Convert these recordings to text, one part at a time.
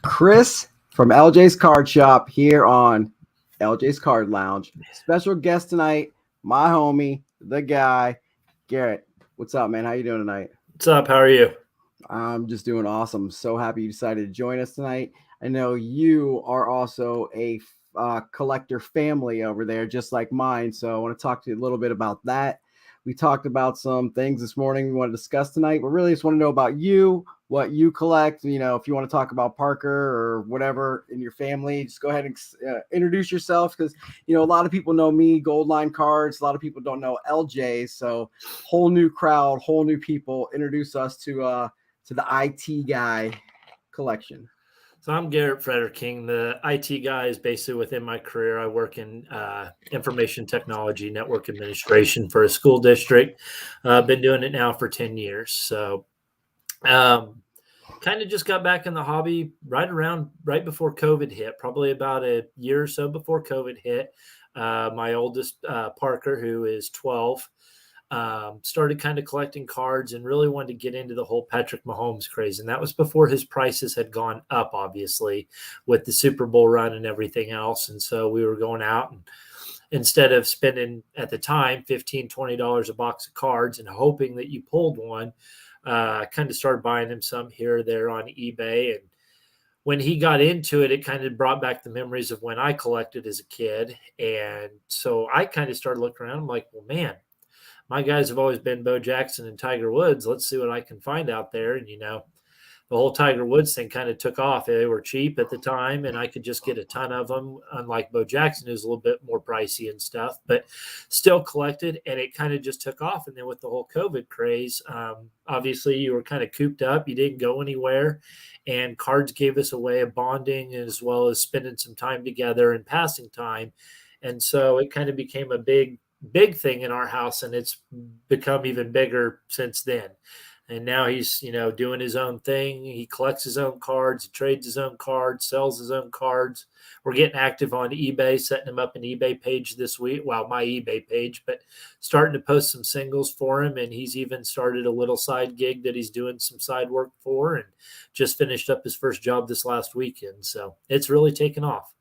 Chris from LJ's Card Shop here on LJ's Card Lounge. Special guest tonight, my homie, the guy, Garrett. What's up, man? How you doing tonight? What's up? How are you? I'm just doing awesome. So happy you decided to join us tonight. I know you are also a collector family over there, just like mine. So I want to talk to you a little bit about that. We talked about some things this morning we want to discuss tonight, but really just want to know about you, what you collect. You know, if you want to talk about Parker or whatever in your family, just go ahead and introduce yourself, because, you know, a lot of people know me, Gold Line Cards. A lot of people don't know LJ. So whole new crowd, whole new people. Introduce us to the IT guy collection. So I'm Garrett Frederking. The IT guy is basically within my career. I work in information technology, network administration for a school district. I've been doing it now for 10 years. So kind of just got back in the hobby right before COVID hit, probably about a year or so before COVID hit. My oldest, Parker, who is 12, started kind of collecting cards and really wanted to get into the whole Patrick Mahomes craze. And that was before his prices had gone up, obviously, with the Super Bowl run and everything else. And so we were going out, and instead of spending at the time $15, $20 a box of cards and hoping that you pulled one, kind of started buying him some here or there on eBay. And when he got into it, it kind of brought back the memories of when I collected as a kid. And so I kind of started looking around. I'm like, well, man, my guys have always been Bo Jackson and Tiger Woods. Let's see what I can find out there. And, you know, the whole Tiger Woods thing kind of took off. They were cheap at the time, and I could just get a ton of them, unlike Bo Jackson, who's a little bit more pricey and stuff, but still collected, and it kind of just took off. And then with the whole COVID craze, obviously you were kind of cooped up. You didn't go anywhere, and cards gave us a way of bonding as well as spending some time together and passing time. And so it kind of became a big thing in our house, and it's become even bigger since then. And now he's, you know, doing his own thing. He collects his own cards, he trades his own cards, sells his own cards. We're getting active on eBay, setting him up an eBay page this week. Well, my eBay page, but starting to post some singles for him. And he's even started a little side gig that he's doing some side work for, and just finished up his first job this last weekend. So it's really taken off.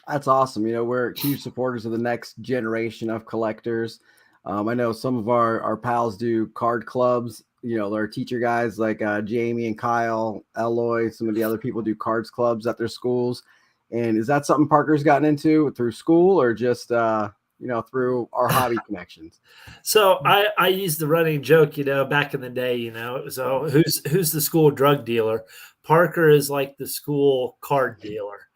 That's awesome. You know, we're huge supporters of the next generation of collectors. I know some of our pals do card clubs. You know, their teacher guys like Jamie and Kyle, Eloy, some of the other people do cards clubs at their schools. And is that something Parker's gotten into through school, or just, you know, through our hobby connections? So I used the running joke, you know, back in the day, you know, it was, oh, who's the school drug dealer? Parker is like the school card dealer.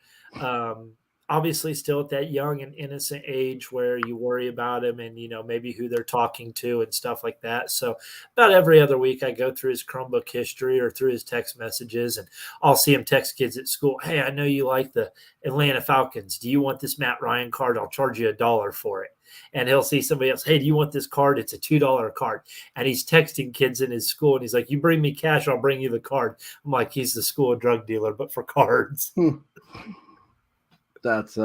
Obviously still at that young and innocent age where you worry about him and, you know, maybe who they're talking to and stuff like that. So about every other week I go through his Chromebook history or through his text messages, and I'll see him text kids at school. Hey, I know you like the Atlanta Falcons. Do you want this Matt Ryan card? I'll charge you $1 for it. And he'll see somebody else. Hey, do you want this card? It's a $2 card. And he's texting kids in his school, and he's like, you bring me cash, I'll bring you the card. I'm like, he's the school drug dealer, but for cards. That's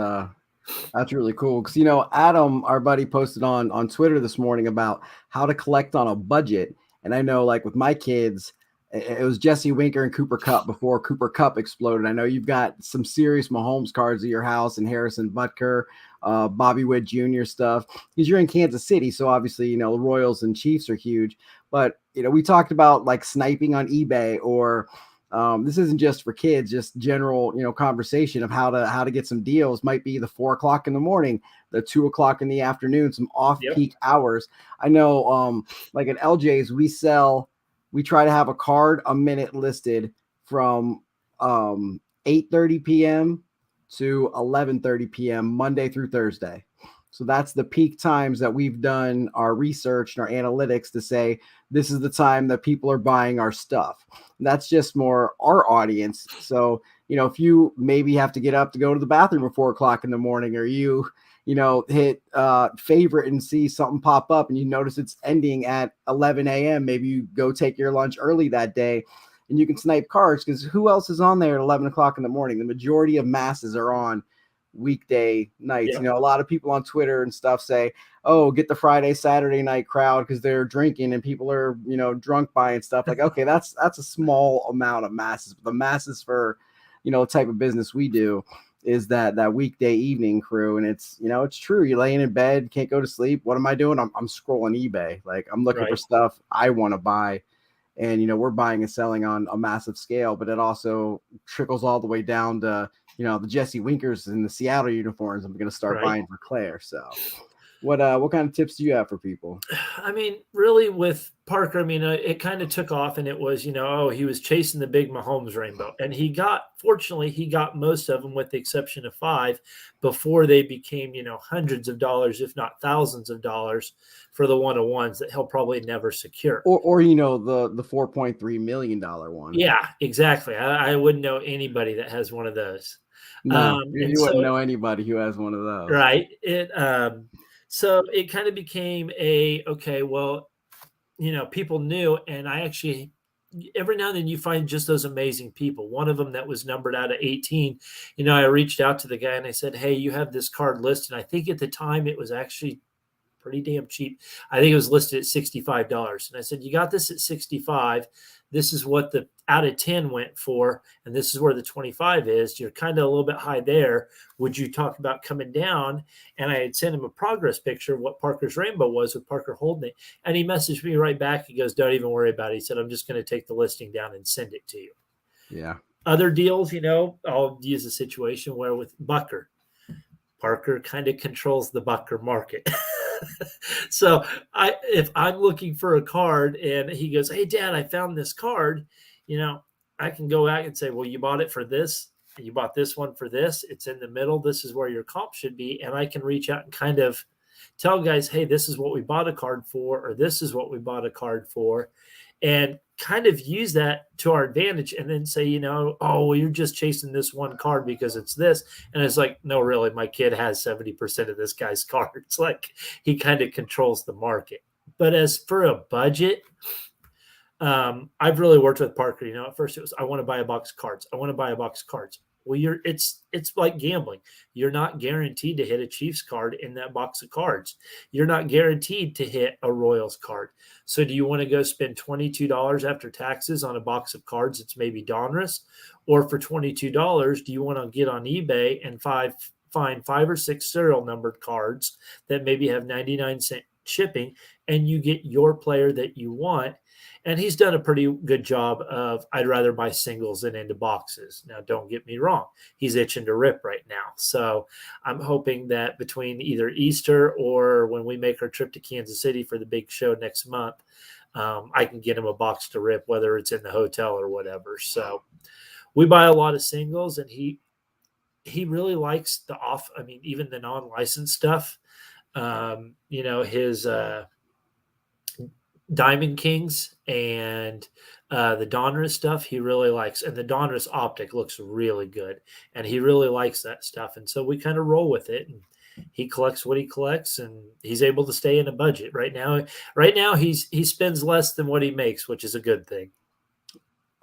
really cool, because, you know, Adam, our buddy, posted on Twitter this morning about how to collect on a budget. And I know, like, with my kids, it was Jesse Winker and Cooper Kupp before Cooper Kupp exploded. I know you've got some serious Mahomes cards at your house, and Harrison Butker, Bobby Witt Jr. stuff, because you're in Kansas City. So obviously, you know, the Royals and Chiefs are huge. But, you know, we talked about like sniping on eBay, or this isn't just for kids, just general, you know, conversation of how to get some deals. Might be the 4 o'clock in the morning, the 2 o'clock in the afternoon, some off peak hours. I know, like at LJ's, we try to have a card a minute listed from 8:30 p.m. to 11:30 p.m. Monday through Thursday. So that's the peak times that we've done our research and our analytics to say this is the time that people are buying our stuff. And that's just more our audience. So, you know, if you maybe have to get up to go to the bathroom at 4 o'clock in the morning, or you know, hit favorite and see something pop up and you notice it's ending at 11 a.m., maybe you go take your lunch early that day and you can snipe cards, because who else is on there at 11 o'clock in the morning? The majority of masses are on weekday nights. Yep. You know, a lot of people on Twitter and stuff say, oh, get the Friday, Saturday night crowd because they're drinking and people are, you know, drunk buying stuff. Like, okay, that's a small amount of masses. But the masses for, you know, the type of business we do is that weekday evening crew. And it's, you know, it's true. You're laying in bed, can't go to sleep. What am I doing? I'm scrolling eBay. Like, I'm looking for stuff I want to buy. And, you know, we're buying and selling on a massive scale, but it also trickles all the way down to, you know, the Jesse Winkers and the Seattle uniforms I'm going to start buying for Claire. So what kind of tips do you have for people? I mean, really with Parker, I mean, it kind of took off and it was, you know, oh, he was chasing the big Mahomes rainbow. And fortunately, he got most of them with the exception of 5 before they became, you know, hundreds of dollars, if not thousands of dollars for the one-on-ones that he'll probably never secure. Or you know, the $4.3 million one. Yeah, exactly. I wouldn't know anybody that has one of those. No, you wouldn't know anybody who has one of those. Right. So it kind of became okay, well, you know, people knew, and I actually, every now and then you find just those amazing people. One of them that was numbered out of 18, you know, I reached out to the guy and I said, hey, you have this card listed. I think at the time it was actually pretty damn cheap. I think it was listed at $65. And I said, you got this at 65. This is what the out of 10 went for. And this is where the 25 is. You're kind of a little bit high there. Would you talk about coming down? And I had sent him a progress picture of what Parker's rainbow was with Parker holding it. And he messaged me right back. He goes, don't even worry about it. He said, I'm just going to take the listing down and send it to you. Yeah. Other deals, you know, I'll use a situation where with Bucker, Parker kind of controls the Bucker market. So if I'm looking for a card and he goes, hey, Dad, I found this card, you know, I can go out and say, well, you bought it for this. You bought this one for this. It's in the middle. This is where your comp should be. And I can reach out and kind of tell guys, hey, this is what we bought a card for, or this is what we bought a card for, and kind of use that to our advantage and then say, you know, oh, well, you're just chasing this one card because it's this. And it's like, no, really, my kid has 70% of this guy's cards. Like, he kind of controls the market. But as for a budget, I've really worked with Parker. You know, at first it was, I want to buy a box of cards. I want to buy a box of cards. Well, it's like gambling. You're not guaranteed to hit a Chiefs card in that box of cards. You're not guaranteed to hit a Royals card. So do you want to go spend $22 after taxes on a box of cards that's maybe Donruss? Or for $22, do you want to get on eBay and find 5 or 6 serial numbered cards that maybe have 99-cent shipping and you get your player that you want? And he's done a pretty good job of, I'd rather buy singles than into boxes. Now, don't get me wrong. He's itching to rip right now. So I'm hoping that between either Easter or when we make our trip to Kansas City for the big show next month, I can get him a box to rip, whether it's in the hotel or whatever. So we buy a lot of singles, and he really likes even the non-licensed stuff. You know, his Diamond Kings and the Donruss stuff he really likes, and the Donruss optic looks really good, and he really likes that stuff. And so we kind of roll with it, and he collects what he collects, and he's able to stay in a budget right now. He spends less than what he makes, which is a good thing.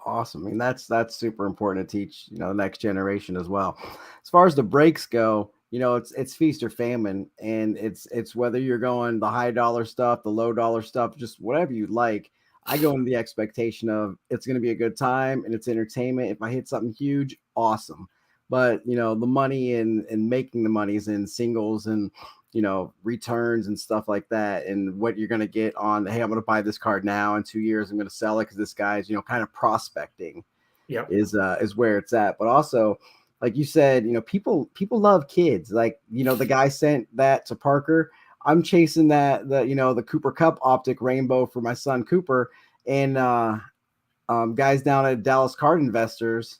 Awesome. I mean, that's super important to teach, you know, the next generation as well. As far as the breaks go, you know, it's feast or famine, and it's whether you're going the high dollar stuff, the low dollar stuff, just whatever you like. I go into the expectation of it's going to be a good time and it's entertainment. If I hit something huge, awesome. But, you know, the money and making the money is in singles and, you know, returns and stuff like that. And what you're going to get on, hey, I'm going to buy this card now. In 2 years, I'm going to sell it because this guy's, you know, kind of prospecting is where it's at. But also, like you said, you know, people love kids. Like, you know, the guy sent that to Parker. I'm chasing the Cooper Cup optic rainbow for my son Cooper, and guys down at Dallas Card Investors,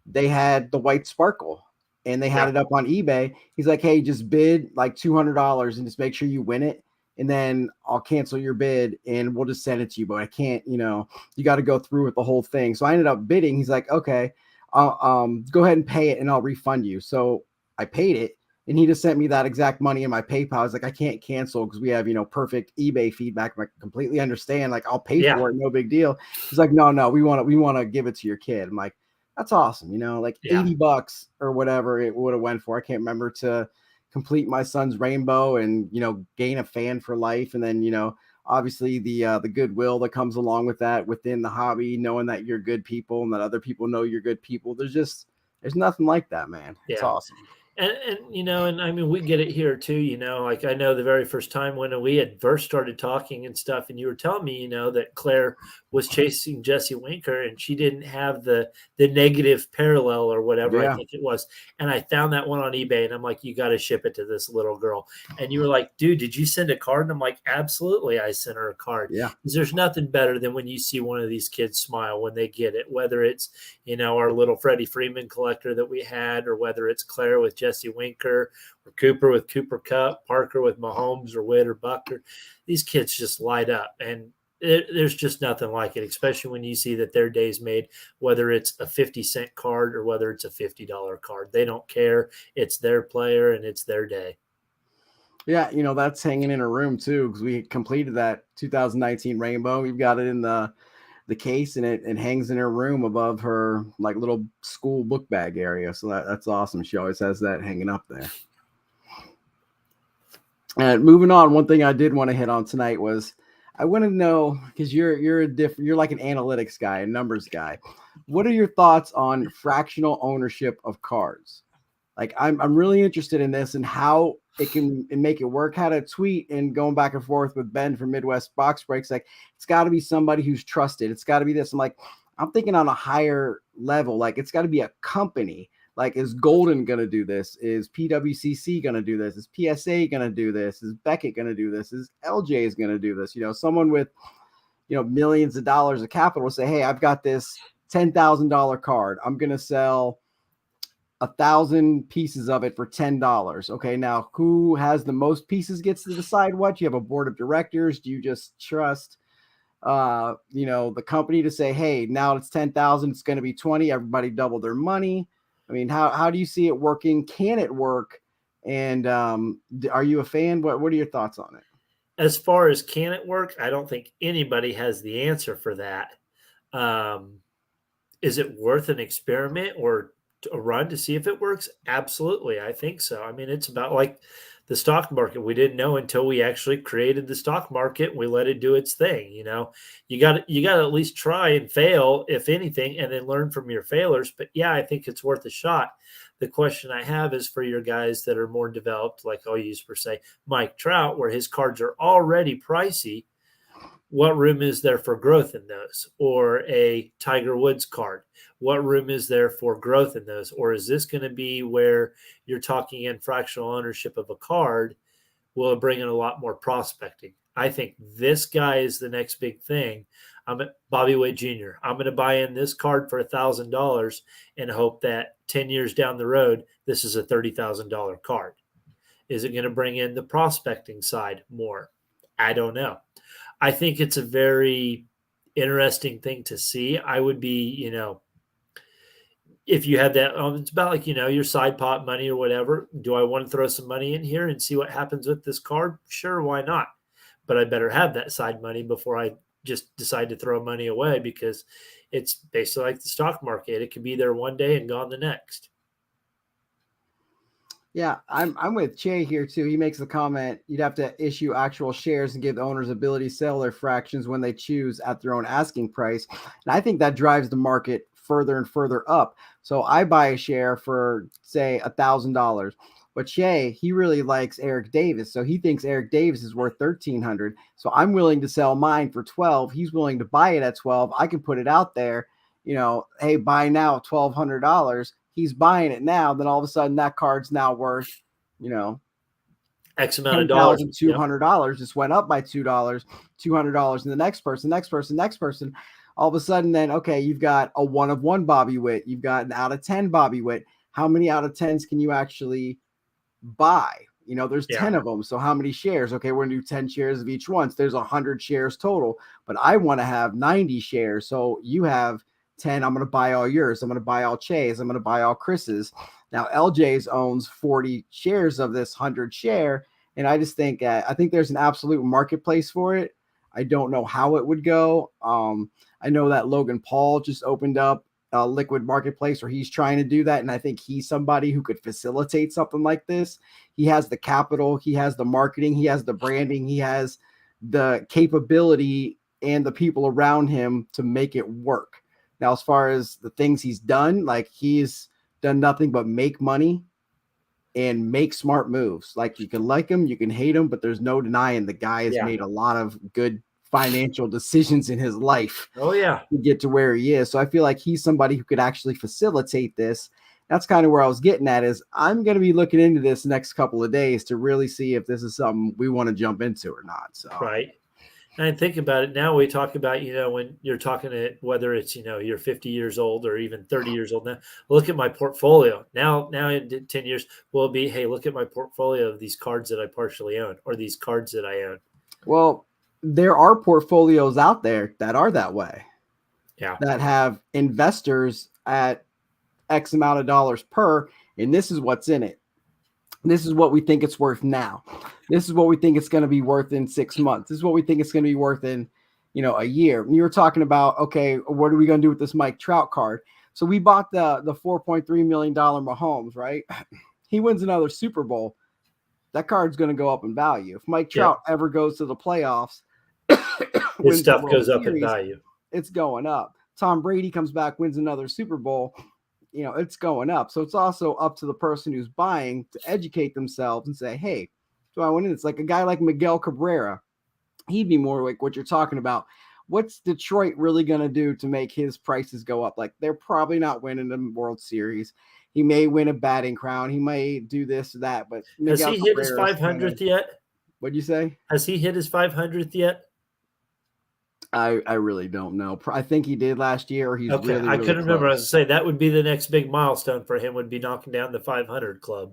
they had the white sparkle and they had it up on eBay. He's like, hey, just bid like $200 and just make sure you win it, and then I'll cancel your bid and we'll just send it to you. But I can't, you know, you got to go through with the whole thing. So I ended up bidding. He's like, okay, go ahead and pay it and I'll refund you. So I paid it, and he just sent me that exact money in my PayPal. I was like, I can't cancel because we have, you know, perfect eBay feedback. I completely understand. Like, I'll pay for it. No big deal. He's like, no, we want to give it to your kid. I'm like, That's awesome. You know, like Yeah. $80 or whatever it would have went for. I can't remember, to complete my son's rainbow and, you know, gain a fan for life. And then, you know, obviously the goodwill that comes along with that within the hobby, knowing that you're good people and that other people know you're good people. There's nothing like that, man. It's Yeah. awesome. And you know, and I mean, we get it here too. You know, like I know the very first time when we had first started talking and stuff, and you were telling me, you know, that Claire was chasing Jesse Winker, and she didn't have the negative parallel or whatever I Yeah. think it was. And I found that one on eBay, and I'm like, you got to ship it to this little girl. And you were like, dude, did you send a card? And I'm like, absolutely, I sent her a card. Yeah. Because there's nothing better than when you see one of these kids smile when they get it, whether it's, you know, our little Freddie Freeman collector that we had, or whether it's Claire with Jesse Winker, or Cooper with Cooper Cup, Parker with Mahomes or Witt or Buckner. These kids just light up, and there's just nothing like it, especially when you see that their day's made, whether it's a 50-cent card or whether it's a $50 card. They don't care. It's their player and it's their day. Yeah, you know, that's hanging in a room too, because we completed that 2019 rainbow. We've got it in the case, and it hangs in her room above her like little school book bag area. So that's awesome. She always has that hanging up there. And moving on, one thing I did want to hit on tonight was I want to know, because you're like an analytics guy, a numbers guy. What are your thoughts on fractional ownership of cards? Like I'm really interested in this and how it can make it work. Had a tweet and going back and forth with Ben from Midwest Box Breaks. Like, it's got to be somebody who's trusted. It's got to be this. I'm like, I'm thinking on a higher level. Like, it's got to be a company. Like, is Golden going to do this? Is PWCC going to do this? Is PSA going to do this? Is Beckett going to do this? Is LJ is going to do this? You know, someone with, you know, millions of dollars of capital will say, hey, I've got this $10,000 card. I'm going to sell 1,000 pieces of it for $10. Okay, now who has the most pieces gets to decide what. You have a board of directors. Do you just trust you know, the company to say, hey, now it's 10,000, it's going to be 20, everybody double their money? I mean, how do you see it working? Can it work? And are you a fan? What are your thoughts on it? As far as can it work, I don't think anybody has the answer for that. Is it worth an experiment or a run to see if it works? Absolutely. I think so. I mean, it's about like the stock market. We didn't know until we actually created the stock market. We let it do its thing. You know, you got to at least try and fail, if anything, and then learn from your failures. But yeah, I think it's worth a shot. The question I have is for your guys that are more developed, like I'll use for say Mike Trout, where his cards are already pricey. What room is there for growth in those? Or a Tiger Woods card, what room is there for growth in those? Or is this going to be where you're talking in fractional ownership of a card will bring in a lot more prospecting? I think this guy is the next big thing. I'm at Bobby Witt Jr. I'm going to buy in this card for $1,000 and hope that 10 years down the road, this is a $30,000 card. Is it going to bring in the prospecting side more? I don't know. I think it's a very interesting thing to see. I would be, you know, if you had that, it's about like, you know, your side pot money or whatever. Do I want to throw some money in here and see what happens with this card? Sure, why not? But I better have that side money before I just decide to throw money away, because it's basically like the stock market. It could be there one day and gone the next. Yeah, I'm with Che here too. He makes the comment you'd have to issue actual shares and give the owners ability to sell their fractions when they choose at their own asking price. And I think that drives the market further and further up. So I buy a share for say $1,000, but Che, he really likes Eric Davis, so he thinks Eric Davis is worth 1,300. So I'm willing to sell mine for 12. He's willing to buy it at 12. I can put it out there, you know, hey, buy now, $1,200. He's buying it now, then all of a sudden that card's now worth, you know, X amount of dollars. $10,200, just went up by $2, $200. And the next person, all of a sudden then, okay, you've got a 1 of 1 Bobby Witt. You've got an out of 10 Bobby Witt. How many out of 10s can you actually buy? You know, there's 10 of them. So how many shares? Okay, we're going to do 10 shares of each one. So there's 100 shares total, but I want to have 90 shares. So you have 10, I'm going to buy all yours. I'm going to buy all Che's. I'm going to buy all Chris's. Now LJ's owns 40 shares of this 100 share. And I just think, I think there's an absolute marketplace for it. I don't know how it would go. I know that Logan Paul just opened up liquid marketplace, or he's trying to do that. And I think he's somebody who could facilitate something like this. He has the capital, he has the marketing, he has the branding, he has the capability and the people around him to make it work. Now, as far as the things he's done, like he's done nothing but make money and make smart moves. Like you can like him, you can hate him, but there's no denying the guy has made a lot of good financial decisions in his life. Oh yeah, to get to where he is. So I feel like he's somebody who could actually facilitate this. That's kind of where I was getting at. Is I'm going to be looking into this next couple of days to really see if this is something we want to jump into or not. So right. And think about it now. We talk about, when you're talking to whether it's, you're 50 years old or even 30 years old now, look at my portfolio. Now in 10 years will be, hey, look at my portfolio of these cards that I partially own or these cards that I own. Well, there are portfolios out there that are that way. Yeah. That have investors at X amount of dollars per, and this is what's in it. This is what we think it's worth now. This is what we think it's going to be worth in 6 months. This is what we think it's going to be worth in, a year. You were talking about, okay, what are we going to do with this Mike Trout card? So we bought the $4.3 million Mahomes, right? He wins another Super Bowl. That card's going to go up in value. If Mike Trout ever goes to the playoffs, his stuff goes up in value. It's going up. Tom Brady comes back, wins another Super Bowl. It's going up. So it's also up to the person who's buying to educate themselves and say, hey, do I want it? It's like a guy like Miguel Cabrera. He'd be more like what you're talking about. What's Detroit really going to do to make his prices go up? Like they're probably not winning the World Series. He may win a batting crown. He may do this or that. But Miguel has he hit his 500th yet? What'd you say? Has he hit his 500th yet? I really don't know. I think he did last year. Or he's okay. Really, I couldn't remember. I was saying that would be the next big milestone for him. Would be knocking down the 500 club.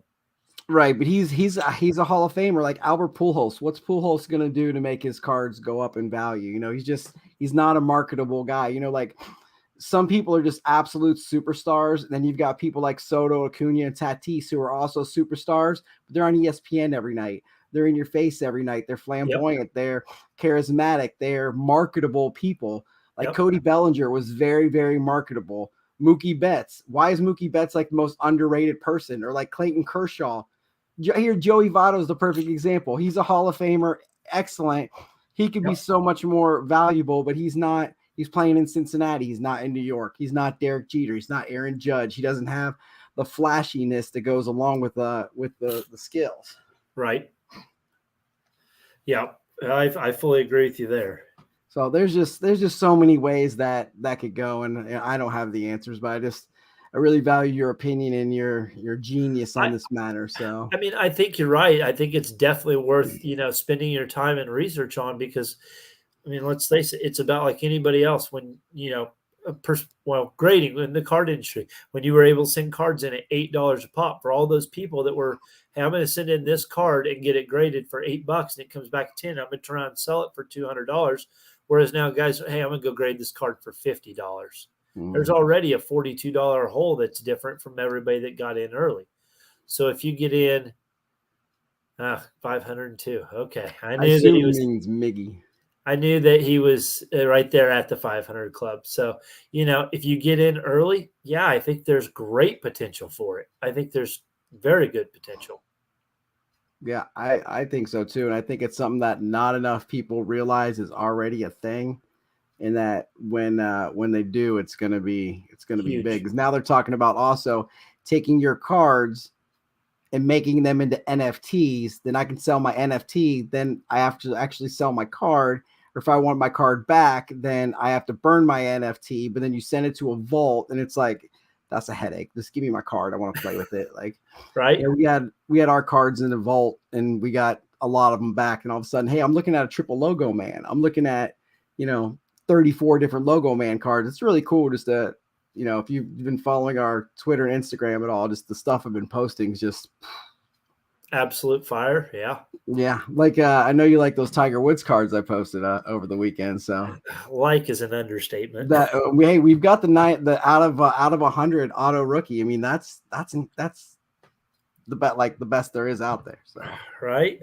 Right, but he's a Hall of Famer like Albert Pujols. What's Pujols going to do to make his cards go up in value? He's not a marketable guy. Like some people are just absolute superstars, and then you've got people like Soto, Acuna, and Tatis who are also superstars, but they're on ESPN every night. They're in your face every night. They're flamboyant. Yep. They're charismatic. They're marketable people. Like Cody Bellinger was very, very marketable. Mookie Betts. Why is Mookie Betts like the most underrated person? Or like Clayton Kershaw. Here, Joey Votto is the perfect example. He's a Hall of Famer. Excellent. He could be so much more valuable, but he's not. He's playing in Cincinnati. He's not in New York. He's not Derek Jeter. He's not Aaron Judge. He doesn't have the flashiness that goes along with the skills. Right. Yeah, I fully agree with you there. So there's just so many ways that could go, and I don't have the answers, but I really value your opinion and your genius on this matter. So I mean, I think you're right. I think it's definitely worth spending your time and research on because, I mean, let's face it, it's about like anybody else when grading in the card industry, when you were able to send cards in at $8 a pop for all those people that were, hey, I'm going to send in this card and get it graded for $8 and it comes back 10. I'm going to try and sell it for $200. Whereas now guys, hey, I'm going to go grade this card for $50. There's already a $42 hole that's different from everybody that got in early. So if you get in 502, okay. I knew that he was Miggy. I knew that he was right there at the 500 club. So, if you get in early, I think there's great potential for it. I think there's very good potential. Yeah, I think so too. And I think it's something that not enough people realize is already a thing. And that when they do, it's gonna be big. Because now they're talking about also taking your cards and making them into NFTs. Then I can sell my NFT. Then I have to actually sell my card. Or if I want my card back, then I have to burn my NFT. But then you send it to a vault, and it's like that's a headache. Just give me my card. I want to play with it. Like, right? We had our cards in the vault, and we got a lot of them back. And all of a sudden, hey, I'm looking at a triple logo man. I'm looking at 34 different logo man cards. It's really cool just to, if you've been following our Twitter and Instagram at all, just the stuff I've been posting is just absolute fire. Yeah. Yeah. Like, I know you like those Tiger Woods cards I posted over the weekend. So like is an understatement. That we've got the out of 100 auto rookie. I mean, that's the best there is out there. So, right.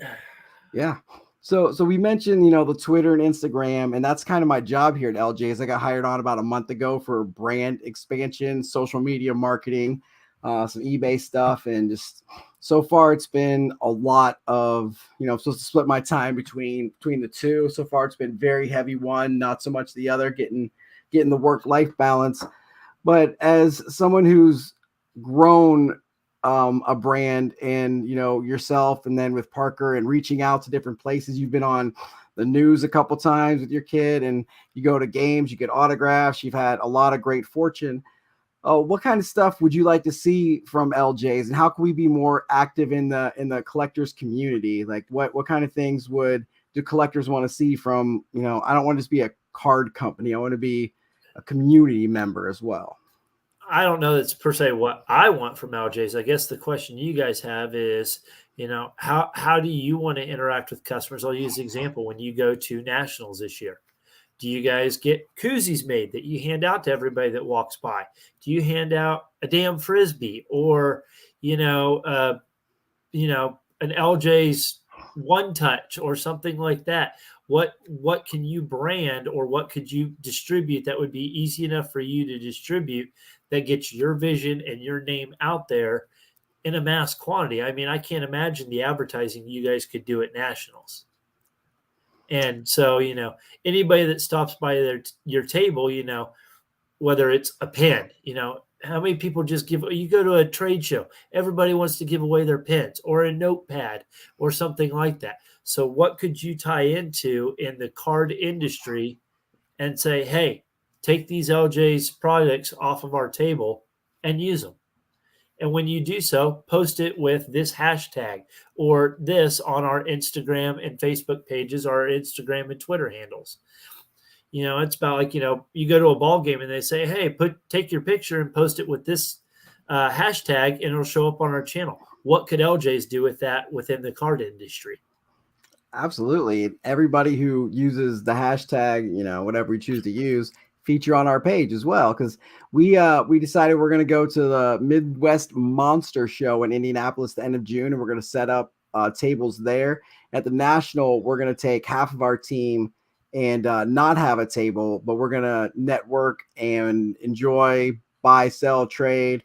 Yeah. So we mentioned, the Twitter and Instagram, and that's kind of my job here at LJ's. I got hired on about a month ago for brand expansion, social media marketing, some eBay stuff, and just so far it's been a lot of, I'm supposed to split my time between the two. So far it's been very heavy one, not so much the other, getting the work-life balance. But as someone who's grown a brand, and yourself, and then with Parker, and reaching out to different places, you've been on the news a couple times with your kid, and you go to games, you get autographs, you've had a lot of great fortune. What kind of stuff would you like to see from LJ's, and how can we be more active in the collectors community? Like what kind of things do collectors want to see from, I don't want to just be a card company. I want to be a community member as well. I don't know that's per se what I want from LJ's. I guess the question you guys have is, how do you want to interact with customers? I'll use the example when you go to nationals this year. Do you guys get koozies made that you hand out to everybody that walks by? Do you hand out a damn frisbee, or an LJ's One Touch or something like that? What can you brand, or what could you distribute that would be easy enough for you to distribute, that gets your vision and your name out there in a mass quantity? I mean, I can't imagine the advertising you guys could do at nationals. And so, anybody that stops by your table, whether it's a pen, how many people just you go to a trade show, everybody wants to give away their pens or a notepad or something like that. So what could you tie into in the card industry and say, hey, take these LJ's products off of our table and use them? And when you do so, post it with this hashtag or this on our Instagram and Facebook pages, our Instagram and Twitter handles. It's about like, you go to a ball game and they say, hey, take your picture and post it with this hashtag, and it'll show up on our channel. What could LJ's do with that within the card industry? Absolutely. Everybody who uses the hashtag, whatever we choose to use, feature on our page as well. Because we decided we're going to go to the Midwest Monster Show in Indianapolis the end of June, and we're going to set up tables there. At the National, we're going to take half of our team and not have a table, but we're going to network and enjoy, buy, sell, trade,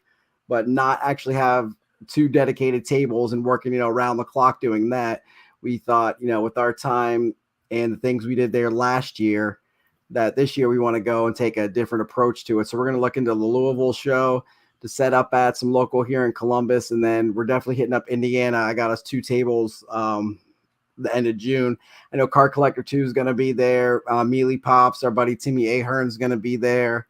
but not actually have two dedicated tables and working, around the clock doing that. We thought, with our time and the things we did there last year, that this year we want to go and take a different approach to it. So we're going to look into the Louisville show to set up at some local here in Columbus. And then we're definitely hitting up Indiana. I got us two tables the end of June. I know Card Collector 2 is going to be there. Mealy Pops, our buddy Timmy Ahern is going to be there.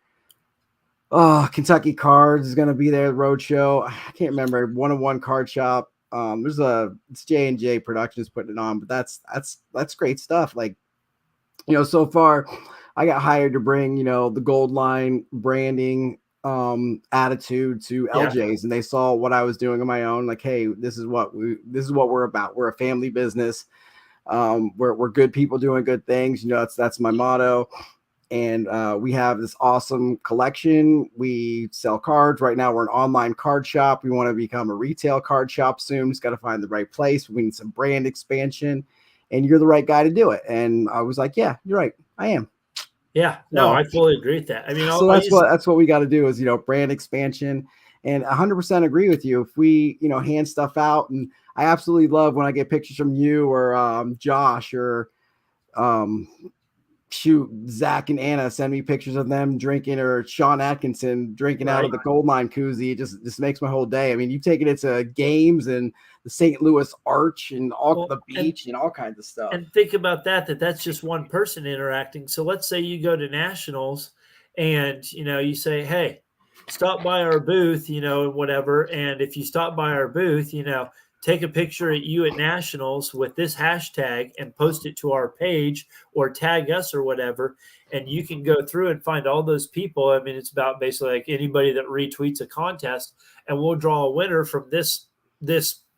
Kentucky Cards is going to be there. Roadshow. I can't remember. 101 Card Shop. It's J&J Productions putting it on, but that's great stuff. Like, so far I got hired to bring, the Gold Line branding attitude to LJ's, and they saw what I was doing on my own. Like, hey, this is what we're about. We're a family business. We're good people doing good things. That's my motto. And we have this awesome collection. We sell cards. Right now, we're an online card shop. We want to become a retail card shop soon. Just got to find the right place. We need some brand expansion, and you're the right guy to do it. And I was like, yeah, you're right. I am. Yeah, no, I fully agree with that. I mean, so that's what we got to do is, brand expansion, and 100% agree with you. If we, hand stuff out, and I absolutely love when I get pictures from you or Josh or Zach and Anna send me pictures of them drinking, or Sean Atkinson drinking out of the Gold Line koozie. It just makes my whole day. I mean, you've taken it to games and the St. Louis Arch and the beach and all kinds of stuff. And think about that's just one person interacting. So let's say you go to nationals and, you say, hey, stop by our booth, whatever. And if you stop by our booth, take a picture at you at nationals with this hashtag and post it to our page or tag us or whatever. And you can go through and find all those people. I mean, it's about basically like anybody that retweets a contest, and we'll draw a winner from this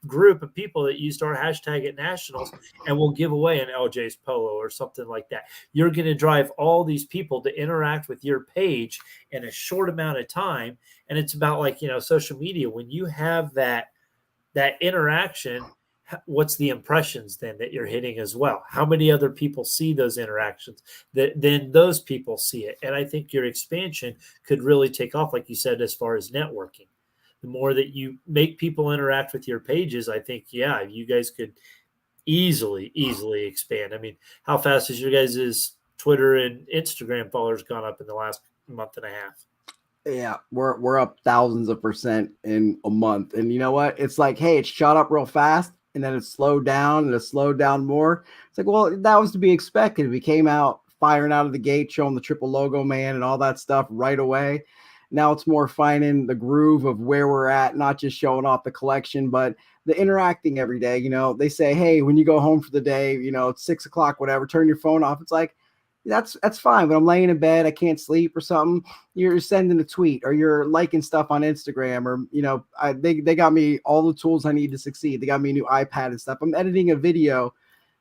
group of people that used our hashtag at nationals, and we'll give away an LJ's polo or something like that. You're going to drive all these people to interact with your page in a short amount of time. And it's about like, social media. When you have that interaction, what's the impressions then that you're hitting as well? How many other people see those interactions that then those people see it? And I think your expansion could really take off, like you said, as far as networking. The more that you make people interact with your pages, I think, yeah, you guys could easily expand. I mean, how fast has your guys' Twitter and Instagram followers gone up in the last month and a half? Yeah, we're up thousands of percent in a month. And you know what? It's like, hey, it shot up real fast and then it slowed down and it slowed down more. It's like, well, that was to be expected. We came out firing out of the gate, showing the triple logo man and all that stuff right away. Now it's more finding the groove of where we're at, not just showing off the collection, but the interacting every day. You know, they say, hey, when you go home for the day, you know, it's 6 o'clock, whatever, turn your phone off. It's like, that's fine. But I'm laying in bed, I can't sleep or something. You're sending a tweet or you're liking stuff on Instagram, or you know, they got me all the tools I need to succeed. They got me a new iPad and stuff. I'm editing a video,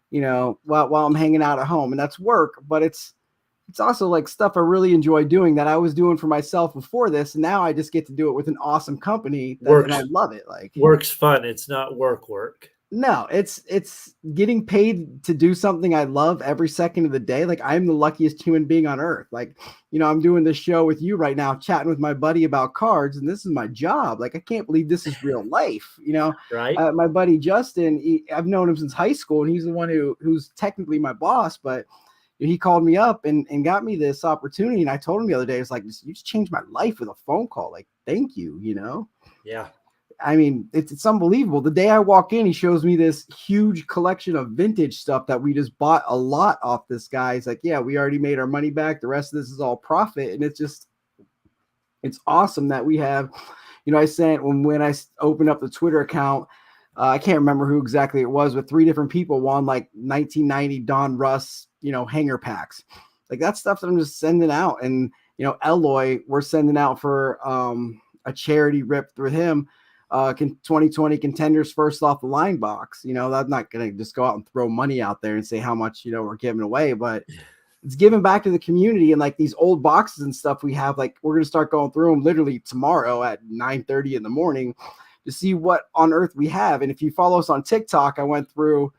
you know, while I'm hanging out at home, and that's work, but it's also like stuff I really enjoy doing that I was doing for myself before this. And now I just get to do it with an awesome company and I love it. Like, work's fun. It's not work. no, it's getting paid to do something I love every second of the day. Like, I'm the luckiest human being on earth. Like, you know, I'm doing this show with you right now, chatting with my buddy about cards, and this is my job. Like, I can't believe this is real life. You know, Right. My buddy Justin, I've known him since high school, and he's the one who's technically my boss, but he called me up and got me this opportunity. And I told him the other day, it's like, you just changed my life with a phone call. Like, thank you, you know? Yeah. I mean, it's unbelievable. The day I walk in, he shows me this huge collection of vintage stuff that we just bought a lot off this guy. He's like, yeah, we already made our money back. The rest of this is all profit. And it's awesome that we have, you know, I sent when I opened up the Twitter account, I can't remember who exactly it was, but 3 different people won like 1990 Don Russ, you know, hanger packs. Like, that stuff that I'm just sending out. And, you know, Eloy, we're sending out for a charity rip with him. 2020 contenders first off the line box. You know, I'm not going to just go out and throw money out there and say how much, you know, we're giving away, but it's giving back to the community. And like these old boxes and stuff we have, like, we're going to start going through them literally tomorrow at 9:30 in the morning to see what on earth we have. And if you follow us on TikTok, I went through,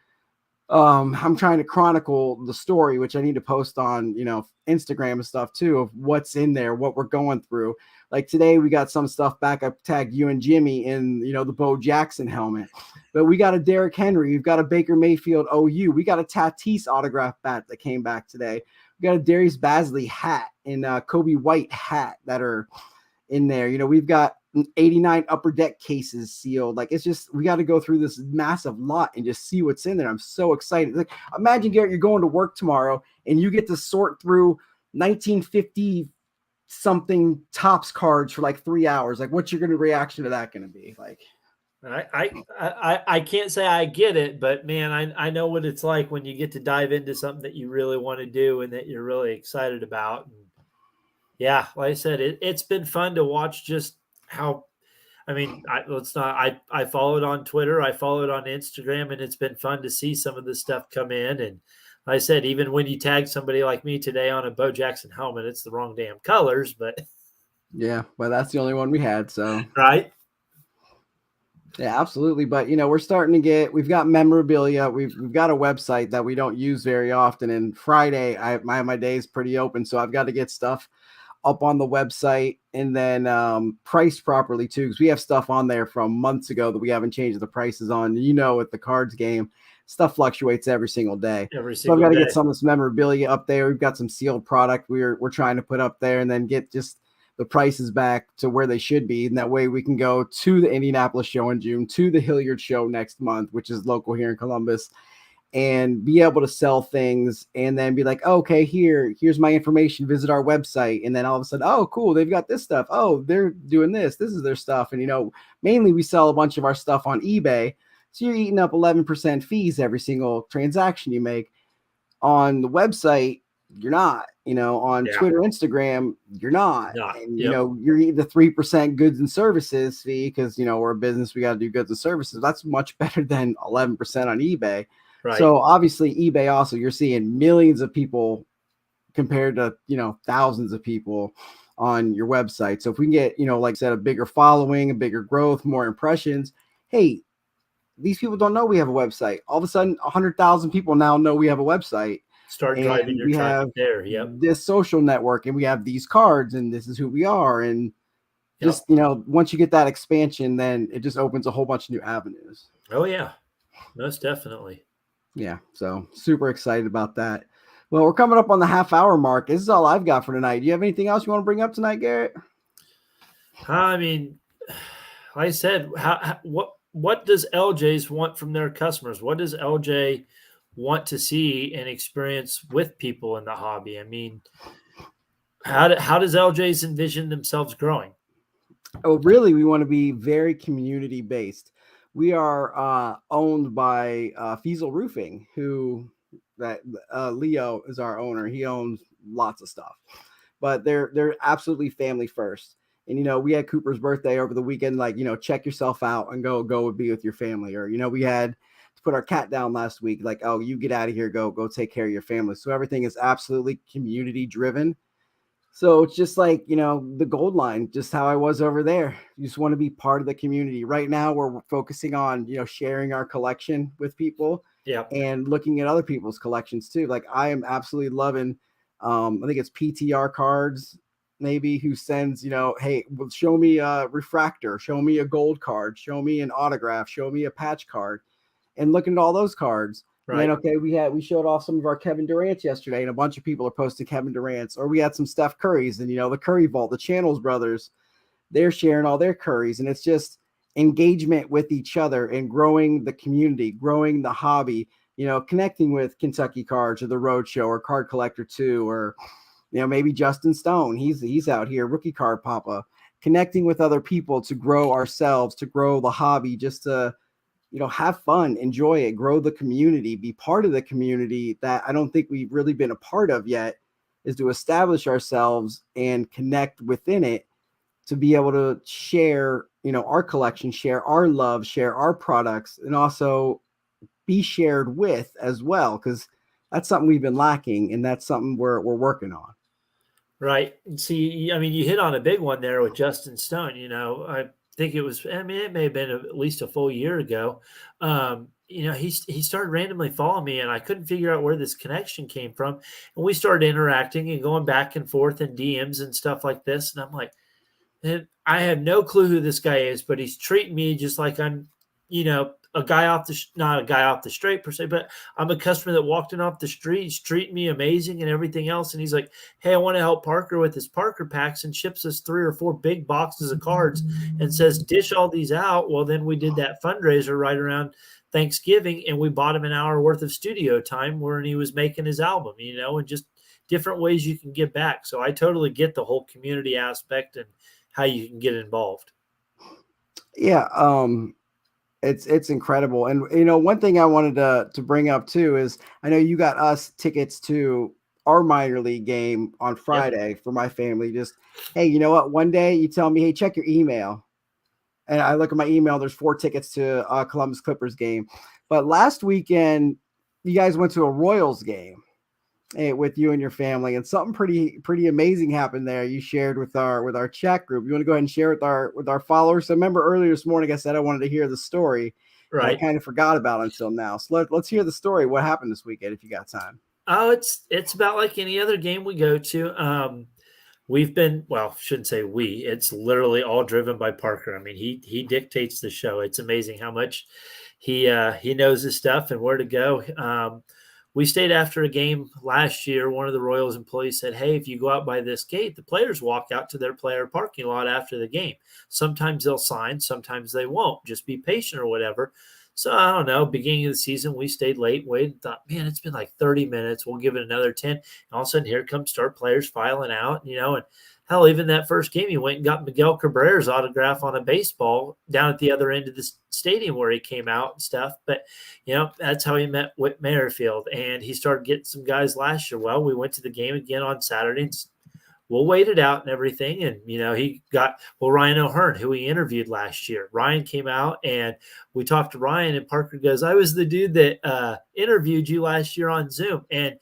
I'm trying to chronicle the story, which I need to post on, you know, Instagram and stuff too, of what's in there, what we're going through. Like today, we got some stuff back. I tagged you and Jimmy in, you know, the Bo Jackson helmet, but we got a Derrick Henry. We've got a Baker Mayfield OU. We got a Tatis autograph bat that came back today. We got a Darius Basley hat and Kobe White hat that are in there. You know, we've got 89 upper deck cases sealed. Like, it's just, we got to go through this massive lot and just see what's in there. I'm so excited. Like, imagine, Garrett, you're going to work tomorrow and you get to sort through 1950 something Topps cards for like 3 hours. Like, what's your reaction to that going to be? Like, I can't say I get it, but man, I know what it's like when you get to dive into something that you really want to do and that you're really excited about. And yeah, like I said, it's been fun to watch just how, I mean, I follow it on Twitter, I follow it on Instagram, and it's been fun to see some of this stuff come in. And like I said, even when you tag somebody like me today on a Bo Jackson helmet, it's the wrong damn colors, but yeah, well, that's the only one we had. So, right. Yeah, absolutely. But, you know, we've got memorabilia. We've got a website that we don't use very often. And Friday, my day is pretty open. So I've got to get stuff up on the website and then priced properly too. Because we have stuff on there from months ago that we haven't changed the prices on. You know, with the cards game, stuff fluctuates every single day. So I've got to get some of this memorabilia up there. We've got some sealed product we're trying to put up there and then get just the prices back to where they should be. And that way we can go to the Indianapolis show in June, to the Hilliard show next month, which is local here in Columbus, and be able to sell things and then be like, oh, okay, here's my information, visit our website. And then all of a sudden, oh, cool, they've got this stuff. Oh, they're doing this is their stuff. And, you know, mainly we sell a bunch of our stuff on eBay. So you're eating up 11% fees every single transaction you make. On the website, you're not. You know, on Twitter, Instagram, you're not. And, you know, you're eating the 3% goods and services fee because, you know, we're a business. We got to do goods and services. That's much better than 11% on eBay. Right. So obviously eBay also, you're seeing millions of people compared to, you know, thousands of people on your website. So if we can get, you know, like I said, a bigger following, a bigger growth, more impressions, hey, these people don't know we have a website. All of a sudden, 100,000 people now know we have a website. Start And driving your we traffic have there. Yep. this social network, and we have these cards, and this is who we are. And just, Yep. once you get that expansion, then it just opens a whole bunch of new avenues. Oh, yeah. Most definitely. Yeah. So super excited about that. Well, we're coming up on the half-hour mark. This is all I've got for tonight. Do you have anything else you want to bring up tonight, Garrett? I mean, like I said, what does LJ's want from their customers? What does LJ want to see and experience with people in the hobby? I mean, how does LJ's envision themselves growing? Oh, really? We want to be very community based. We are owned by Fiesel Roofing, who that Leo is our owner. He owns lots of stuff, but they're absolutely family first. And we had Cooper's birthday over the weekend. Like, check yourself out and go be with your family. Or we had to put our cat down last week. Like, oh, you get out of here, go take care of your family. So everything is absolutely community driven. So it's just like, the gold line, just how I was over there. You just want to be part of the community. Right now, we're focusing on, sharing our collection with people and looking at other people's collections too. Like, I am absolutely loving, I think it's PTR cards, maybe, who sends, hey, well, show me a refractor, show me a gold card, show me an autograph, show me a patch card, and looking at all those cards. Right. And then, okay, we showed off some of our Kevin Durant's yesterday, and a bunch of people are posting Kevin Durant's. Or we had some Steph Curry's, and the Curry Vault, the Channels brothers, they're sharing all their Curry's, and it's just engagement with each other and growing the community, growing the hobby. Connecting with Kentucky Cards or the Roadshow or Card Collector 2, or maybe Justin Stone. He's out here, Rookie Card Papa, connecting with other people to grow ourselves, to grow the hobby, just to have fun, enjoy it, grow the community, be part of the community that I don't think we've really been a part of yet, is to establish ourselves and connect within it to be able to share, our collection, share our love, share our products, and also be shared with as well, because that's something we've been lacking, and that's something we're working on. Right. See, I mean, you hit on a big one there with Justin Stone. I think it was, I mean, it may have been at least a full year ago. He started randomly following me, and I couldn't figure out where this connection came from. And we started interacting and going back and forth in DMs and stuff like this. And I'm like, I have no clue who this guy is, but he's treating me just like I'm, a guy not a guy off the street per se, but I'm a customer that walked in off the street. He's treating me amazing and everything else. And he's like, hey, I want to help Parker with his Parker packs, and ships us 3 or 4 big boxes of cards and says, dish all these out. Well, then we did that fundraiser right around Thanksgiving, and we bought him an hour worth of studio time where he was making his album, and just different ways you can give back. So I totally get the whole community aspect and how you can get involved. Yeah. It's incredible. And, one thing I wanted to bring up too is, I know you got us tickets to our minor league game on Friday for my family. Just, hey, you know what? One day you tell me, hey, check your email. And I look at my email, there's 4 tickets to Columbus Clippers game. But last weekend, you guys went to a Royals game with you and your family, and something pretty amazing happened there. You shared with our chat group. You want to go ahead and share with our followers? So remember earlier this morning I said I wanted to hear the story, right? I kind of forgot about it until now. So let's hear the story. What happened this weekend, if you got time? Oh, it's about like any other game we go to. We've been, well, shouldn't say we. It's literally all driven by Parker. I mean, he dictates the show. It's amazing how much he knows his stuff and where to go. We stayed after a game last year. One of the Royals employees said, hey, if you go out by this gate, the players walk out to their player parking lot after the game. Sometimes they'll sign, sometimes they won't. Just be patient or whatever. So I don't know, beginning of the season, we stayed late, waited, thought, man, it's been like 30 minutes. We'll give it another 10. And all of a sudden, here comes star players filing out, and hell, even that first game, he went and got Miguel Cabrera's autograph on a baseball down at the other end of the stadium where he came out and stuff. But, that's how he met Whit Merrifield. And he started getting some guys last year. Well, we went to the game again on Saturday, and we'll wait it out and everything. And, he got, Ryan O'Hearn, who he interviewed last year. Ryan came out and we talked to Ryan, and Parker goes, I was the dude that interviewed you last year on Zoom. And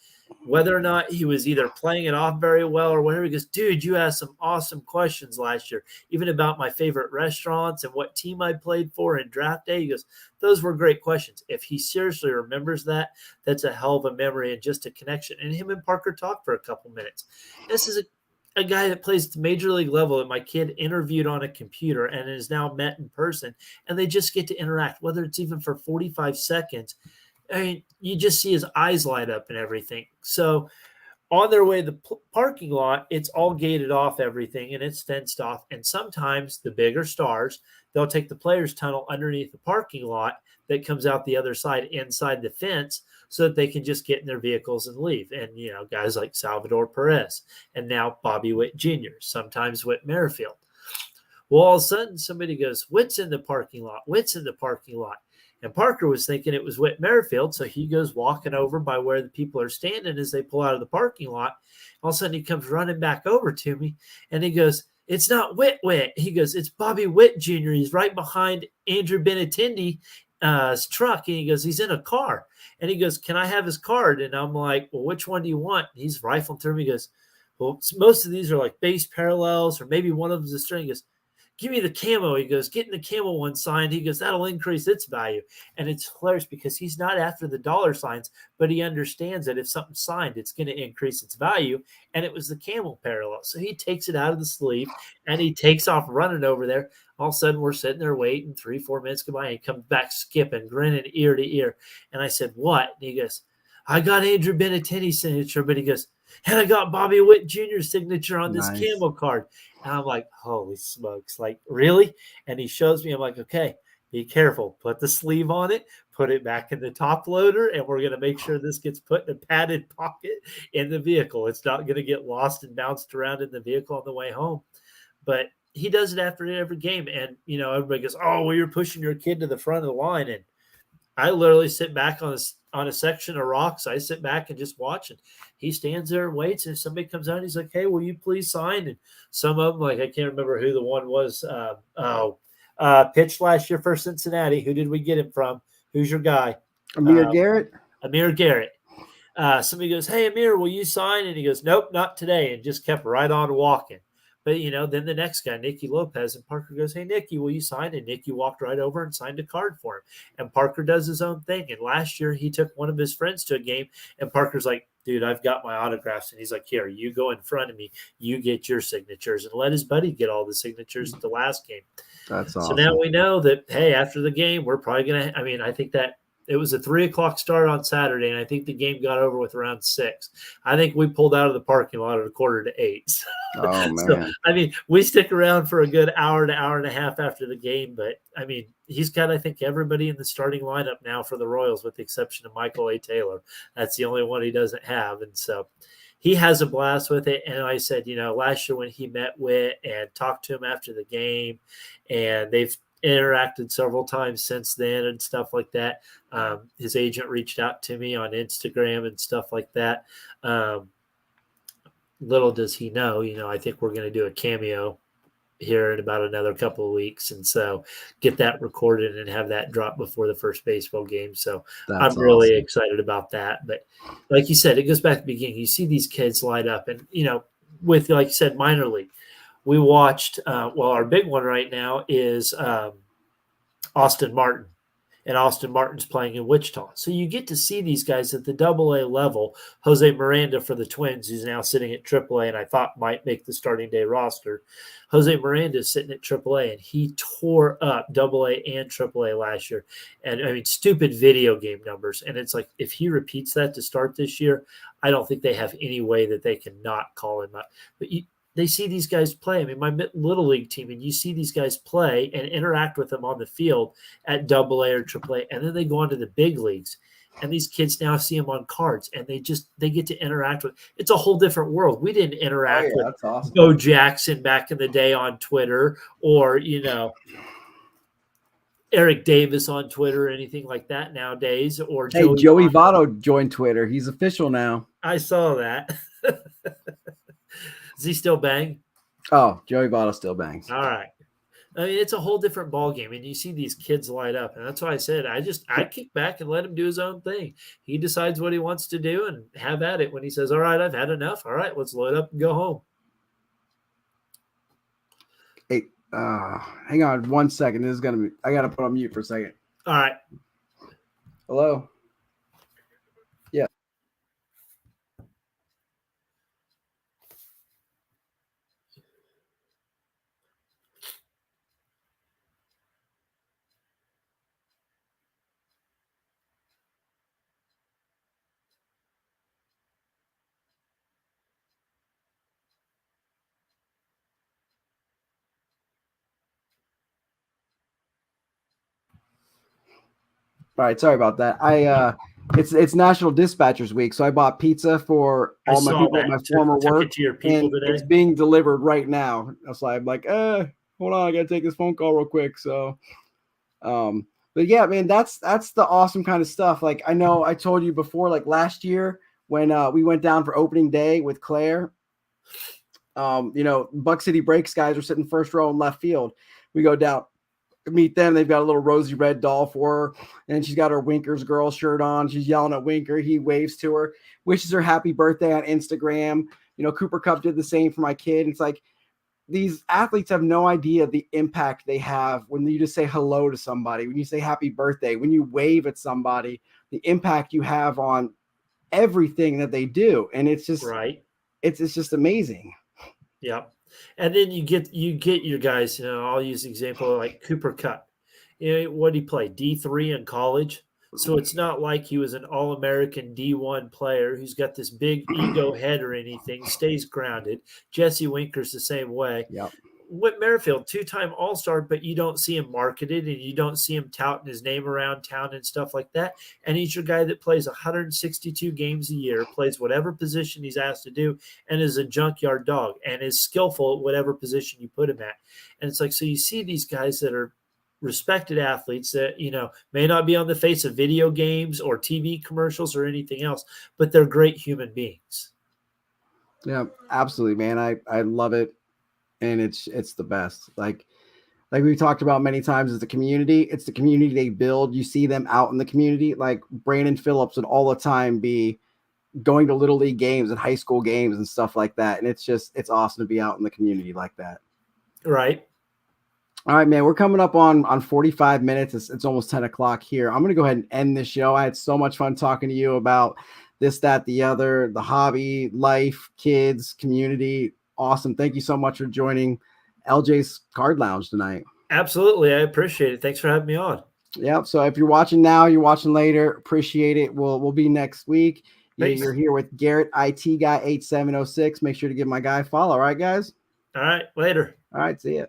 whether or not he was either playing it off very well or whatever. He goes, dude, you asked some awesome questions last year, even about my favorite restaurants and what team I played for in draft day. He goes, those were great questions. If he seriously remembers that, that's a hell of a memory and just a connection. And him and Parker talked for a couple minutes. This is a guy that plays at the major league level that my kid interviewed on a computer and is now met in person, and they just get to interact, whether it's even for 45 seconds. I mean, you just see his eyes light up and everything. So on their way to the parking lot, it's all gated off, everything, and it's fenced off. And sometimes the bigger stars, they'll take the players' tunnel underneath the parking lot that comes out the other side inside the fence so that they can just get in their vehicles and leave. And, guys like Salvador Perez and now Bobby Witt Jr., sometimes Whit Merrifield. Well, all of a sudden, somebody goes, Witt's in the parking lot. Witt's in the parking lot. And Parker was thinking it was Whit Merrifield, so he goes walking over by where the people are standing as they pull out of the parking lot. All of a sudden, he comes running back over to me, and he goes, it's not Witt. He goes, it's Bobby Witt Jr. He's right behind Andrew Benintendi's truck, and he goes, he's in a car. And he goes, can I have his card? And I'm like, well, which one do you want? And he's rifling through me. He goes, well, most of these are like base parallels, or maybe one of them's a string. He goes, give me the camo. He goes, getting the camo one signed. He goes, that'll increase its value. And it's hilarious because he's not after the dollar signs, but he understands that if something's signed, it's going to increase its value. And it was the camo parallel. So he takes it out of the sleeve and he takes off running over there. All of a sudden, we're sitting there waiting. 3-4 minutes go by, and he comes back skipping, grinning ear to ear. And I said, what? And he goes, I got Andrew Benintendi's signature, but he goes, and I got Bobby Witt Jr.'s signature on this camo card. And I'm like, holy smokes, like, really? And he shows me, I'm like, okay, be careful. Put the sleeve on it, put it back in the top loader, and we're going to make sure this gets put in a padded pocket in the vehicle. It's not going to get lost and bounced around in the vehicle on the way home. But he does it after every game. And, everybody goes, oh, well, you're pushing your kid to the front of the line. And I literally sit back on a section of rocks. I sit back and just watch, and he stands there and waits. And if somebody comes out, he's like, hey, will you please sign? And some of them, like, I can't remember who the one was, pitched last year for Cincinnati. Who did we get him from? Who's your guy? Amir Garrett? Amir Garrett. Somebody goes, hey, Amir, will you sign? And he goes, nope, not today, and just kept right on walking. But, then the next guy, Nicky Lopez, and Parker goes, hey, Nicky, will you sign? And Nicky walked right over and signed a card for him. And Parker does his own thing. And last year, he took one of his friends to a game, and Parker's like, dude, I've got my autographs. And he's like, here, you go in front of me. You get your signatures. And let his buddy get all the signatures at the last game. That's awesome. So now we know that, hey, after the game, we're probably going to – I think that it was a 3:00 start on Saturday, and I think the game got over with around 6. I think we pulled out of the parking lot at 7:45. Oh, man. So, we stick around for a good hour to hour and a half after the game. But, he's got, I think, everybody in the starting lineup now for the Royals with the exception of Michael A. Taylor. That's the only one he doesn't have. And so he has a blast with it. And I said, last year when he met Witt and talked to him after the game, and they've interacted several times since then and stuff like that. His agent reached out to me on Instagram and stuff like that. Little does he know, I think we're going to do a cameo here in about another couple of weeks. And so get that recorded and have that drop before the first baseball game. So I'm really excited about that. But like you said, it goes back to the beginning. You see these kids light up and, with, like you said, minor league. We watched, our big one right now is Austin Martin. And Austin Martin's playing in Wichita. So you get to see these guys at the AA level. Jose Miranda for the Twins, who's now sitting at AAA and I thought might make the starting day roster. Jose Miranda is sitting at AAA, and he tore up AA and AAA last year. And, stupid video game numbers. And it's like if he repeats that to start this year, I don't think they have any way that they can not call him up. But they see these guys play. My little league team, and you see these guys play and interact with them on the field at AA or AAA, and then they go on to the big leagues. And these kids now see them on cards, and they get to interact with. It's a whole different world. We didn't interact with awesome. Bo Jackson back in the day on Twitter, or Eric Davis on Twitter or anything like that nowadays. Or Joey Votto joined Twitter. He's official now. I saw that. Does he still bang? Oh, Joey Votto still bangs. All right. I mean, it's a whole different ball game, and you see these kids light up, and that's why I said I kick back and let him do his own thing. He decides what he wants to do, and have at it. When he says, "All right, I've had enough. All right, let's load up and go home." Hey, hang on 1 second. This is gonna be. I gotta put on mute for a second. All right. Hello. Yeah. All right, sorry about that. It's National Dispatchers Week, so I bought pizza for all my people at my former work, it to your people and today. it's being delivered right now. So I'm like, hold on, I gotta take this phone call real quick. So, but yeah, man, that's the awesome kind of stuff. Like I know I told you before, like last year when we went down for opening day with Claire. Buck City Breaks guys are sitting first row in left field. We go down, meet them. They've got a little rosy red doll for her, and she's got her Winkers girl shirt on. She's yelling at Winker. He waves to her, wishes her happy birthday on Instagram. Cooper Kupp did the same for my kid. It's like these athletes have no idea the impact they have when you just say hello to somebody, when you say happy birthday, when you wave at somebody, the impact you have on everything that they do. And it's just right. It's just amazing. Yep. And then you get your guys, I'll use the example like Cooper Kupp. What did he play? D3 in college. So it's not like he was an All-American D1 player who's got this big ego head or anything, stays grounded. Jesse Winker's the same way. Yep. Whit Merrifield, 2-time All-Star, but you don't see him marketed and you don't see him touting his name around town and stuff like that. And he's your guy that plays 162 games a year, plays whatever position he's asked to do, and is a junkyard dog and is skillful at whatever position you put him at. And it's like, so you see these guys that are respected athletes that, may not be on the face of video games or TV commercials or anything else, but they're great human beings. Yeah, absolutely, man. I love it. And it's the best. Like we've talked about many times, it's the community they build. You see them out in the community. Like Brandon Phillips would all the time be going to little league games and high school games and stuff like that. And it's awesome to be out in the community like that. Right. All right, man, we're coming up on 45 minutes. It's almost 10 o'clock here. I'm going to go ahead and end this show. I had so much fun talking to you about this, that, the other, the hobby, life, kids, community. Awesome. Thank you so much for joining LJ's Card Lounge tonight. Absolutely. I appreciate it. Thanks for having me on. Yep. So if you're watching now, you're watching later, appreciate it. We'll be next week. Thanks. You're here with Garrett, IT Guy 8706. Make sure to give my guy a follow. All right, guys? All right. Later. All right. See ya.